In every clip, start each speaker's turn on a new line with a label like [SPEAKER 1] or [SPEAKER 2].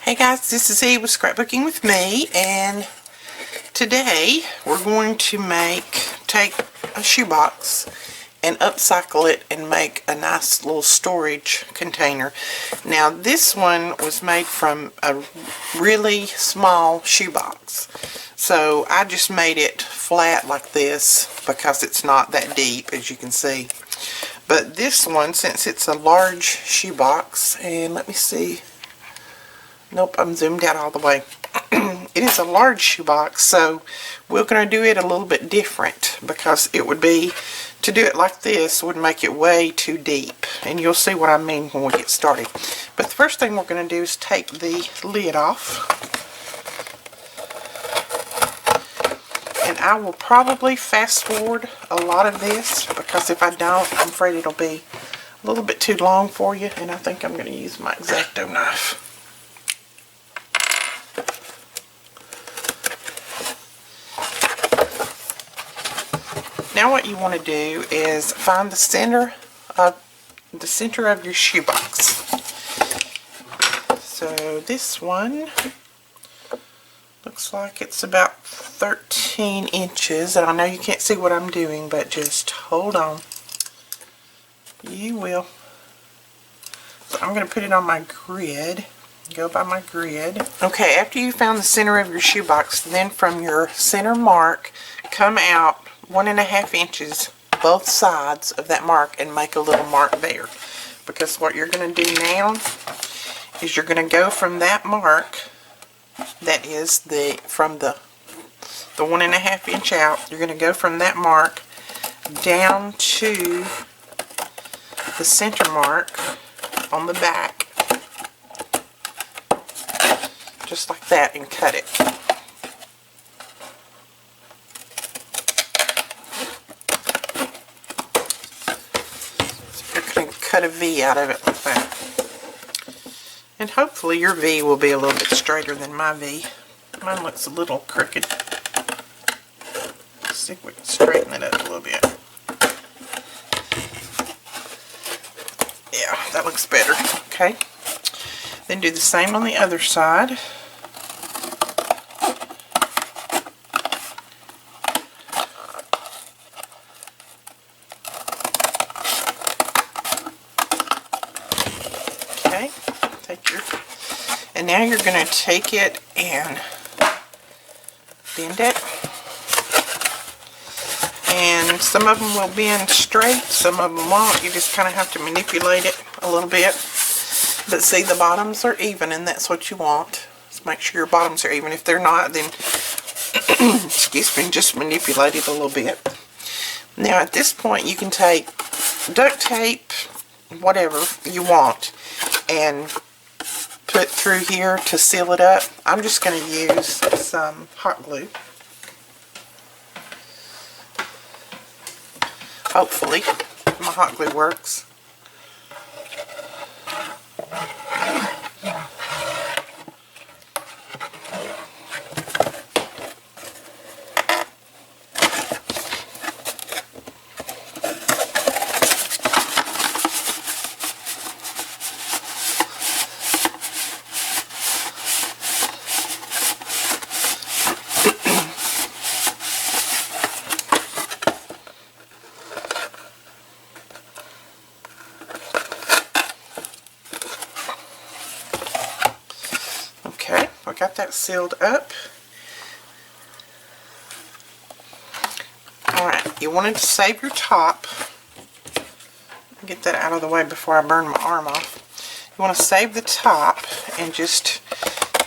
[SPEAKER 1] Hey guys, this is Eve with Scrapbooking with me, and today we're going to take a shoebox and upcycle it and make a nice little storage container. Now this one was made from a really small shoebox, so I just made it flat like this because it's not that deep, as you can see. But this one, since it's a large shoebox, and let me see. Nope, I'm zoomed out all the way. It is a large shoebox, so we're going to do it a little bit different because it would be, to do it like this would make it way too deep. And you'll see what I mean when we get started. But the first thing we're going to do is take the lid off. And I will probably fast forward a lot of this because if I don't, I'm afraid it'll be a little bit too long for you. And I think I'm going to use my X-Acto knife. Now what you want to do is find the center of your shoebox. So this one looks like it's about 13 inches, and I know you can't see what I'm doing, but just hold on. You will. So I'm going to put it on my grid. Go by my grid. Okay, after you found the center of your shoebox, then from your center mark, come out 1.5 inches both sides of that mark and make a little mark there. Because what you're going to do now is you're going to go from that mark, that is from the 1.5 inch out, you're going to go from that mark down to the center mark on the back, just like that, and cut it. Cut a V out of it like that. And hopefully your V will be a little bit straighter than my V. Mine looks a little crooked. Let's see if we can straighten it up a little bit. Yeah, that looks better. Okay. Then do the same on the other side. And now you're going to take it and bend it. And some of them will bend straight, some of them won't. You just kind of have to manipulate it a little bit. But see, the bottoms are even, and that's what you want. Just make sure your bottoms are even. If they're not, then excuse me, just manipulate it a little bit. Now at this point you can take duct tape, whatever you want, and put through here to seal it up. I'm just going to use some hot glue. Hopefully my hot glue works. Okay, I got that sealed up. Alright, you wanted to save your top. Get that out of the way before I burn my arm off. You want to save the top and just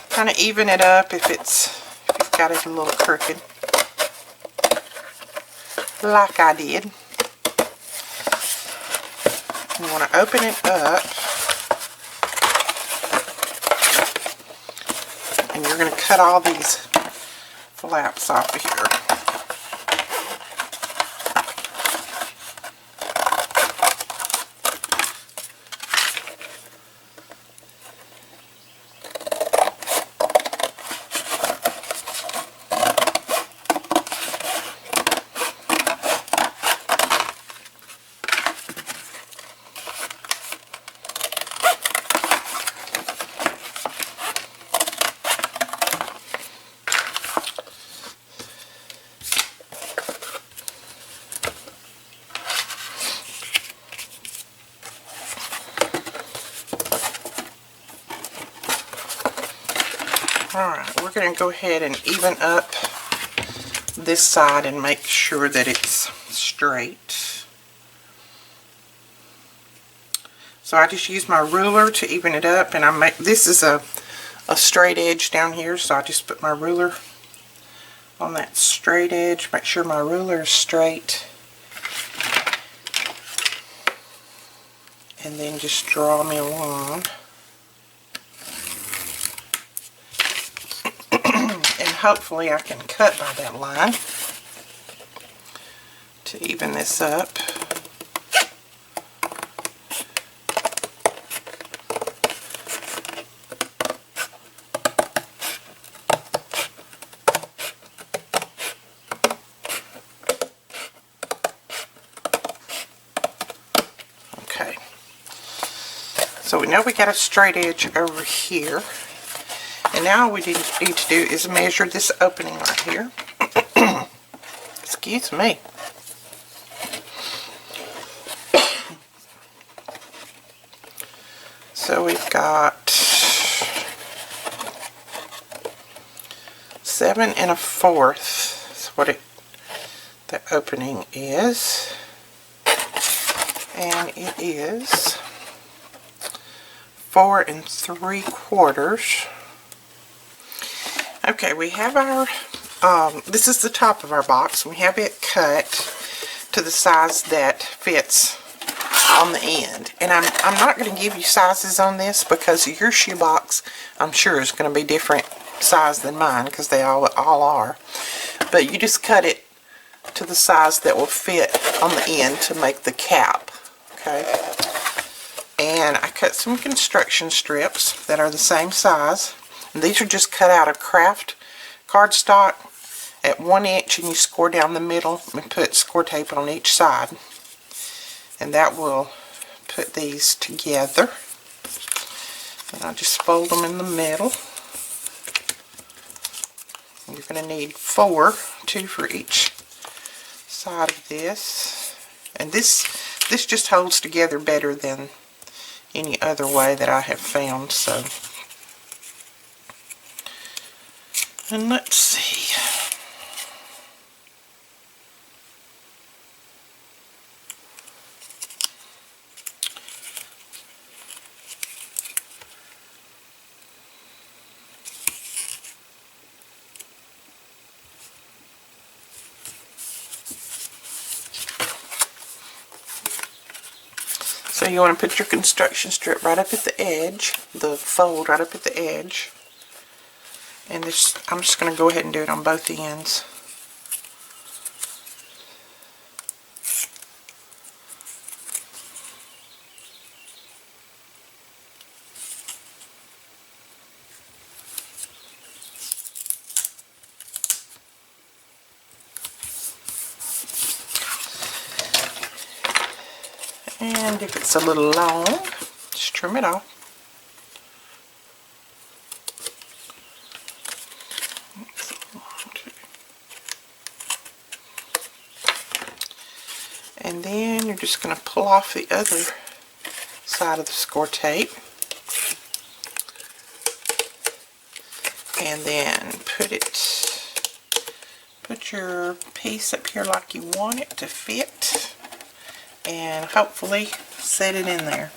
[SPEAKER 1] kind of even it up if you've got it a little crooked. Like I did. You want to open it up. And you're going to cut all these flaps off of here. Alright, we're going to go ahead and even up this side and make sure that it's straight. So I just use my ruler to even it up, and this is a straight edge down here, so I just put my ruler on that straight edge, make sure my ruler is straight, and then just draw me along. And hopefully I can cut by that line to even this up. Okay. So we know we got a straight edge over here. And now all we need to do is measure this opening right here. Excuse me. So we've got 7 1/4 is what the opening is. And it is 4 3/4. Okay, we have our, this is the top of our box. We have it cut to the size that fits on the end. And I'm not going to give you sizes on this because your shoebox, I'm sure, is going to be different size than mine because they all are. But you just cut it to the size that will fit on the end to make the cap. Okay? And I cut some construction strips that are the same size. And these are just cut out of craft cardstock at 1 inch, and you score down the middle and put score tape on each side. And that will put these together. And I'll just fold them in the middle. And you're going to need 4, 2 for each side of this. And this just holds together better than any other way that I have found. So. And let's see. So you want to put your construction strip right up at the edge, the fold right up at the edge. And this, I'm just going to go ahead and do it on both ends. And if it's a little long, just trim it off. And then you're just going to pull off the other side of the score tape. And then put your piece up here like you want it to fit. And hopefully set it in there.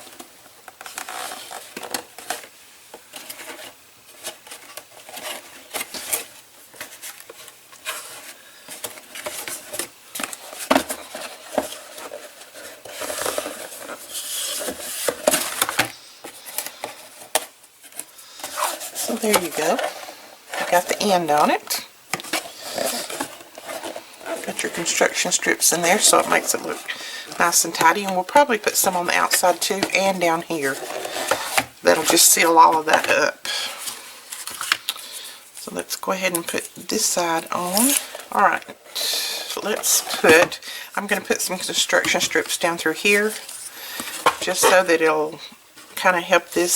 [SPEAKER 1] So there you go. You got the end on it. Got your construction strips in there so it makes it look nice and tidy. And we'll probably put some on the outside too and down here. That'll just seal all of that up. So let's go ahead and put this side on. Alright, so I'm going to put some construction strips down through here just so that it'll kind of help the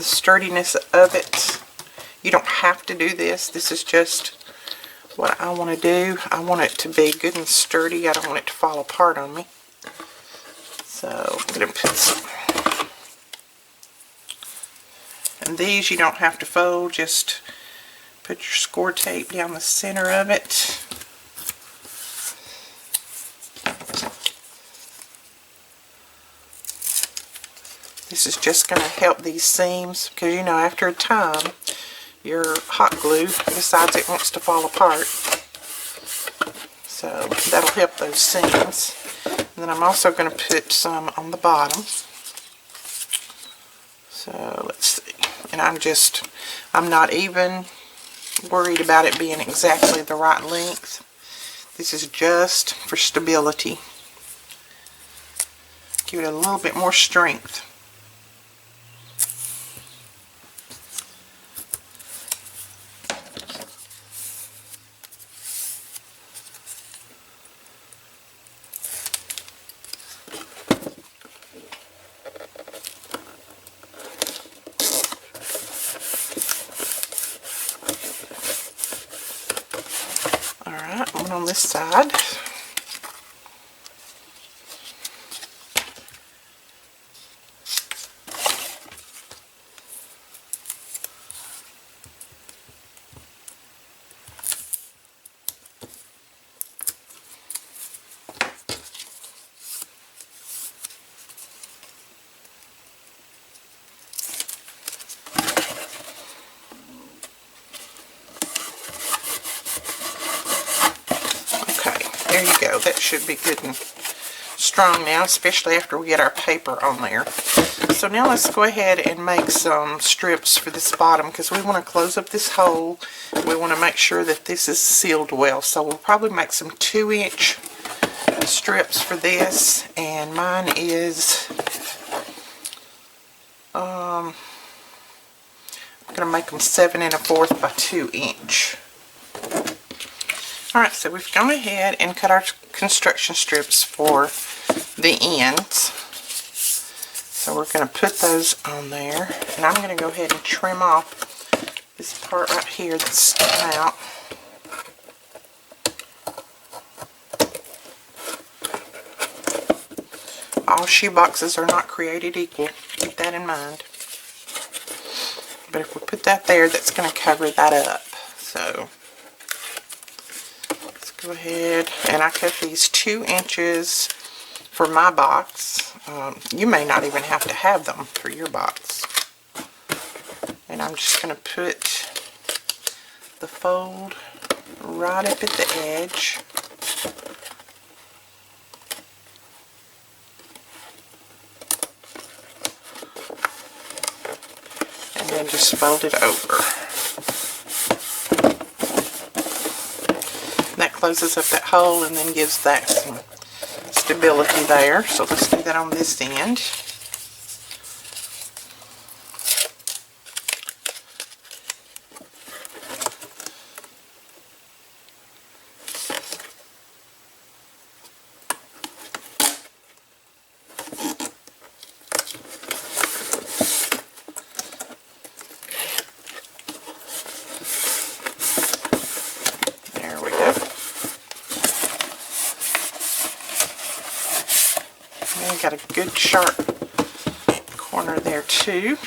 [SPEAKER 1] sturdiness of it. You don't have to do this. This is just what I want to do. I want it to be good and sturdy. I don't want it to fall apart on me. So I'm going to put some And these you don't have to fold, just put your score tape down the center of it. This is just going to help these seams, because you know after a time your hot glue decides it wants to fall apart. So that'll help those seams. And then I'm also going to put some on the bottom. So let's see. And I'm not even worried about it being exactly the right length. This is just for stability. Give it a little bit more strength. Alright, one on this side. There you go. That should be good and strong now, especially after we get our paper on there. So now let's go ahead and make some strips for this bottom, because we want to close up this hole. We want to make sure that this is sealed well. So we'll probably make some 2-inch strips for this, and mine is I'm going to make them 7 1/4 by 2 inch. Alright, so we've gone ahead and cut our construction strips for the ends. So we're going to put those on there. And I'm going to go ahead and trim off this part right here that's sticking out. All shoe boxes are not created equal. Keep that in mind. But if we put that there, that's going to cover that up. So go ahead, and I cut these 2 inches for my box. You may not even have to have them for your box. And I'm just going to put the fold right up at the edge. And then just fold it over. That closes up that hole and then gives that some stability there. So let's do that on this end. Got a good sharp corner there too.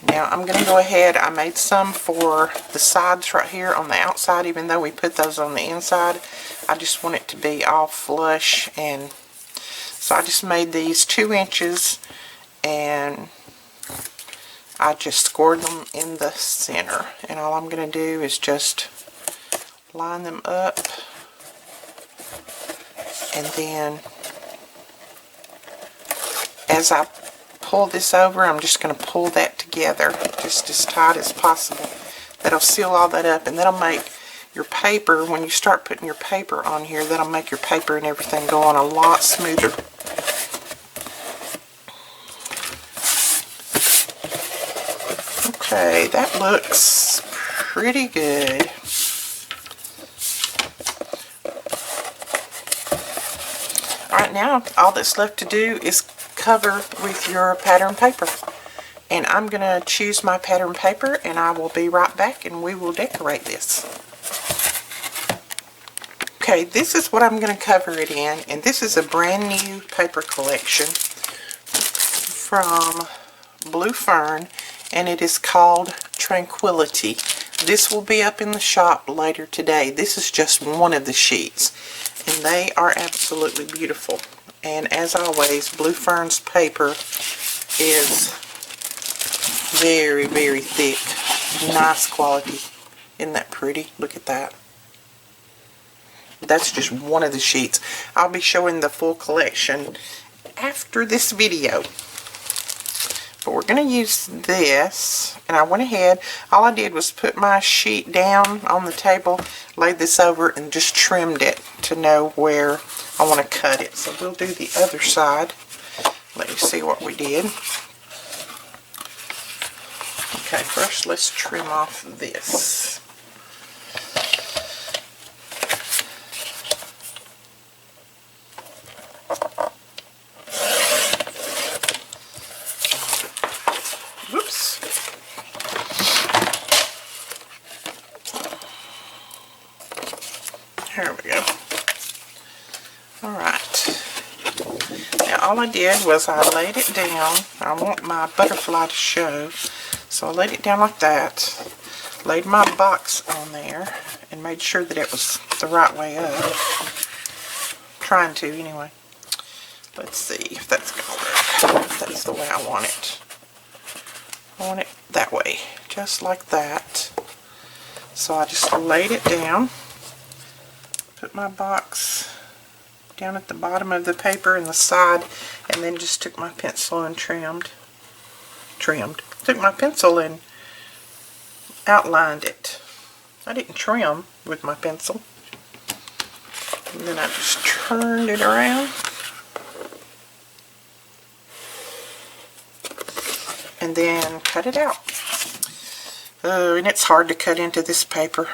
[SPEAKER 1] Now I'm going to go ahead, I made some for the sides right here on the outside, even though we put those on the inside. I just want it to be all flush, and so I just made these 2 inches and I just scored them in the center. And all I'm going to do is just line them up, and then as I pull this over, I'm just going to pull that together just as tight as possible. That'll seal all that up, and that'll make your paper, when you start putting your paper on here, that'll make your paper and everything go on a lot smoother. Okay, that looks pretty good. Alright, now all that's left to do is cover with your pattern paper. And I'm going to choose my pattern paper, and I will be right back and we will decorate this. Okay, this is what I'm going to cover it in, and this is a brand new paper collection from Blue Fern, and it is called Tranquility. This will be up in the shop later today. This is just one of the sheets, and they are absolutely beautiful. And as always, Blue Fern's paper is very, very thick. Nice quality. Isn't that pretty? Look at that. That's just one of the sheets. I'll be showing the full collection after this video. But we're going to use this, and I went ahead, all I did was put my sheet down on the table, laid this over, and just trimmed it to know where I want to cut it. So we'll do the other side. Let you see what we did. Okay, first let's trim off this. Whoops. There we go. Alright. Now all I did was I laid it down. I want my butterfly to show. So I laid it down like that. Laid my box on there and made sure that it was the right way up. Trying to anyway. Let's see if that's going to work. That's the way I want it. I want it that way, just like that. So I just laid it down, put my box down at the bottom of the paper and the side, and then just took my pencil and trimmed. Took my pencil and outlined it. I didn't trim with my pencil. And then I just turned it around. And then cut it out. Oh, and it's hard to cut into this paper.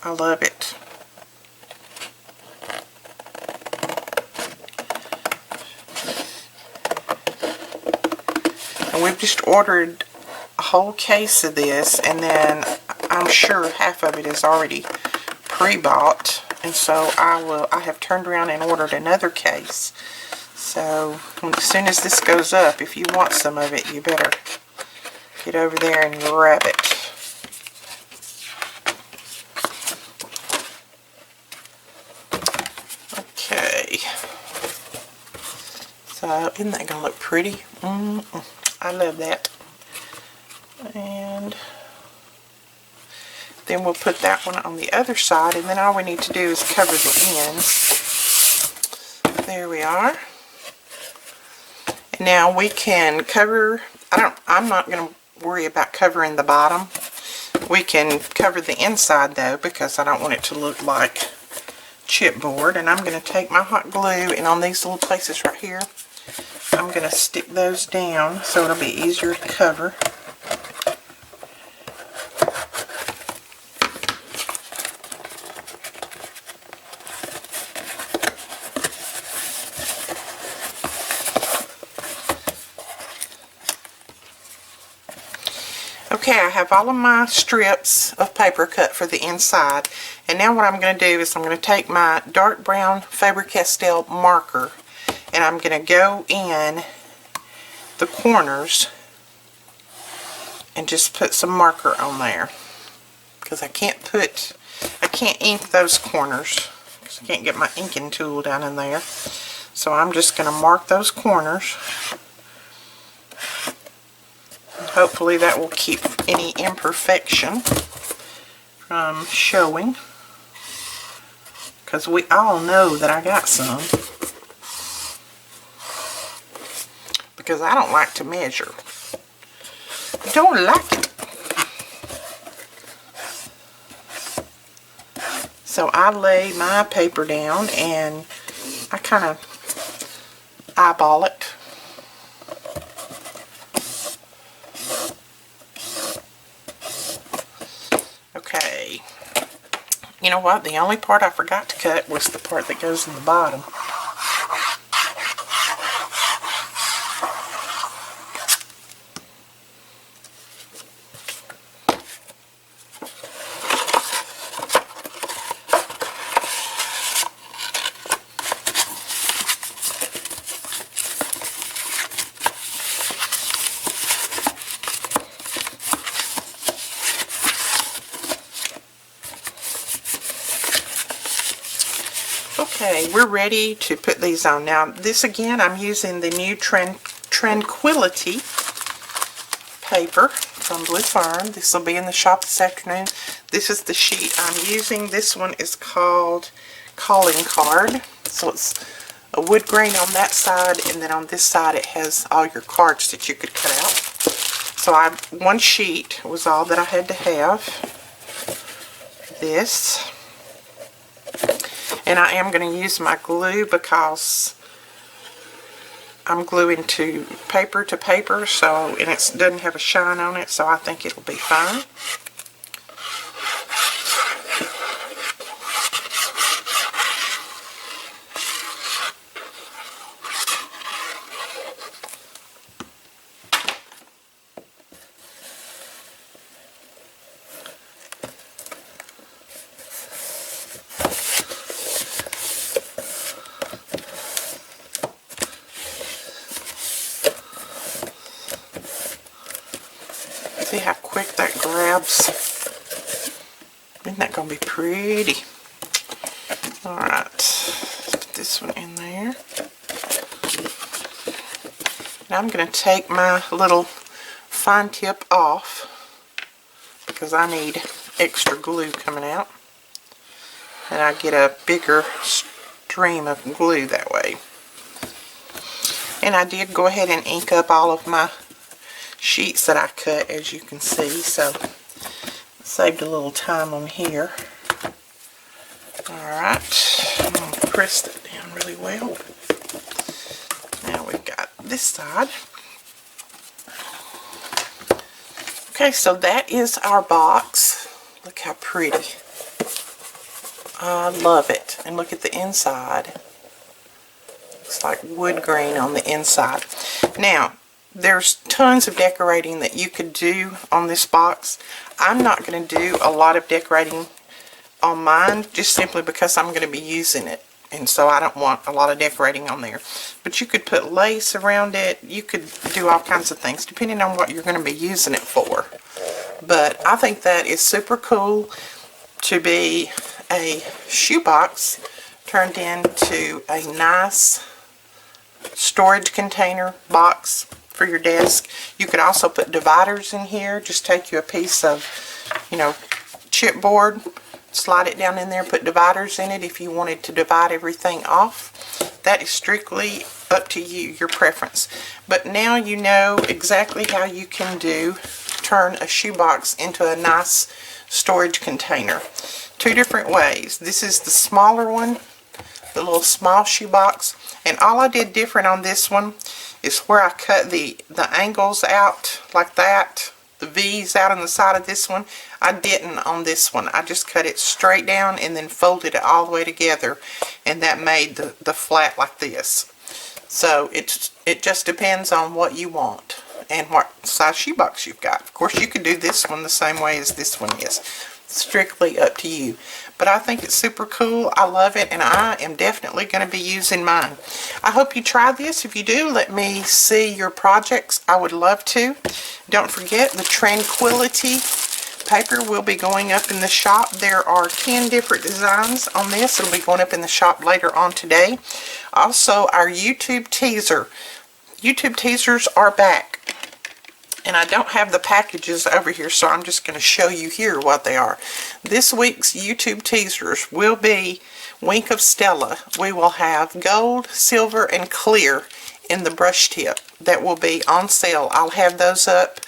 [SPEAKER 1] I love it. And we've just ordered a whole case of this, and then I'm sure half of it is already pre-bought, and so I have turned around and ordered another case. So as soon as this goes up, if you want some of it, you better get over there and grab it. Okay. So isn't that going to look pretty? I love that. And then we'll put that one on the other side, and then all we need to do is cover the ends. There we are. And now we can cover, I'm not going to worry about covering the bottom. We can cover the inside though, because I don't want it to look like chipboard. And I'm going to take my hot glue, and on these little places right here, I'm going to stick those down so it'll be easier to cover. Okay, I have all of my strips of paper cut for the inside, and now what I'm going to do is I'm going to take my dark brown Faber-Castell marker, and I'm going to go in the corners and just put some marker on there, because I can't ink those corners because I can't get my inking tool down in there. So I'm just going to mark those corners. Hopefully that will keep any imperfection from showing, because we all know that I got some, because I don't like to measure. I don't like it. So I lay my paper down and I kind of eyeball it. Okay, you know what, the only part I forgot to cut was the part that goes in the bottom. Okay, we're ready to put these on. Now, this again, I'm using the new Tranquility paper from Blue Fern. This will be in the shop this afternoon. This is the sheet I'm using. This one is called Calling Card. So it's a wood grain on that side, and then on this side it has all your cards that you could cut out. So one sheet was all that I had to have. This. And I am going to use my glue because I'm gluing paper to paper, so, and it doesn't have a shine on it, so I think it'll be fine. See how quick that grabs? Isn't that going to be pretty? Alright, put this one in there. Now I'm going to take my little fine tip off because I need extra glue coming out. And I get a bigger stream of glue that way. And I did go ahead and ink up all of my sheets that I cut, as you can see, so saved a little time on here. Alright, I'm going to press it down really well. Now we've got this side. Okay, so that is our box. Look how pretty. I love it. And look at the inside. Looks like wood grain on the inside. Now, there's tons of decorating that you could do on this box. I'm not going to do a lot of decorating on mine just simply because I'm going to be using it. And so I don't want a lot of decorating on there. But you could put lace around it. You could do all kinds of things depending on what you're going to be using it for. But I think that is super cool to be a shoebox turned into a nice storage container box for your desk. You could also put dividers in here. Just take you a piece of, chipboard, slide it down in there, put dividers in it if you wanted to divide everything off. That is strictly up to you, your preference. But now you know exactly how you can turn a shoebox into a nice storage container. Two different ways. This is the smaller one, the little small shoebox. And all I did different on this one is where I cut the angles out like that, the V's out on the side of this one. I didn't on this one. I just cut it straight down and then folded it all the way together, and that made the flat like this. So it just depends on what you want and what size shoebox you've got. Of course, you could do this one the same way as this one is. Strictly up to you. But I think it's super cool. I love it, and I am definitely going to be using mine. I hope you try this. If you do, let me see your projects. I would love to. Don't forget, the Tranquility paper will be going up in the shop. There are 10 different designs on this. It'll be going up in the shop later on today. Also, our YouTube teaser. YouTube teasers are back. And I don't have the packages over here, so I'm just going to show you here what they are. This week's YouTube teasers will be Wink of Stella. We will have gold, silver, and clear in the brush tip. That will be on sale. I'll have those up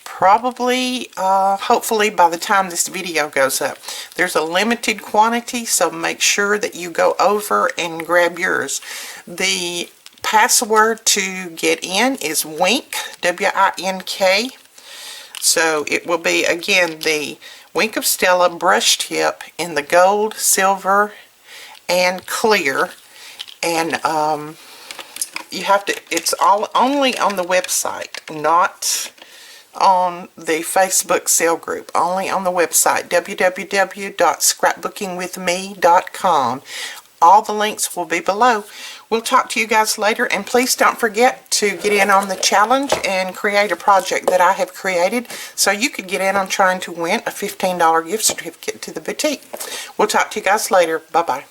[SPEAKER 1] probably, hopefully by the time this video goes up. There's a limited quantity, so make sure that you go over and grab yours. The password to get in is WINK, W-I-N-K. So it will be, again, the Wink of Stella brush tip in the gold, silver, and clear. And you have to, it's all only on the website, not on the Facebook sale group. Only on the website, www.scrapbookingwithme.com. All the links will be below. We'll talk to you guys later, and please don't forget to get in on the challenge and create a project that I have created so you could get in on trying to win a $15 gift certificate to the boutique. We'll talk to you guys later. Bye-bye.